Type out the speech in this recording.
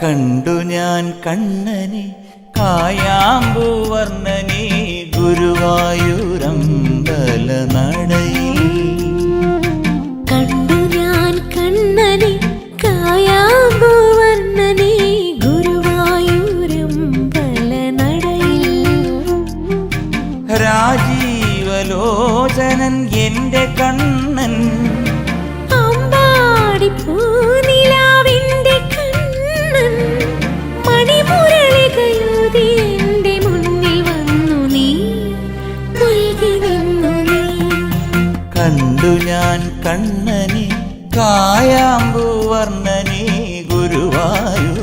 കണ്ടു ഞാൻ കണ്ണനെ കായാമ്പൂവർണ്ണനെ ഗുരുവായൂരമ്പല നടയിൽ. കണ്ടു ഞാൻ കണ്ണനെ കായാമ്പൂവർണ്ണനെ ഗുരുവായൂരമ്പല നടയിൽ. രാജീവലോചനൻ എന്റെ കണ്ണൻ അമ്പാടി പൂനിലാവിന്റെ കണ്ണൻ മണിമുരളികയൂതി എന്റെ മുന്നിൽ വന്നു നീ മുഴുകി നിന്നു നീ. കണ്ടു ഞാൻ കണ്ണനെ കായാമ്പൂവർണ്ണനെ ഗുരുവായൂരമ്പല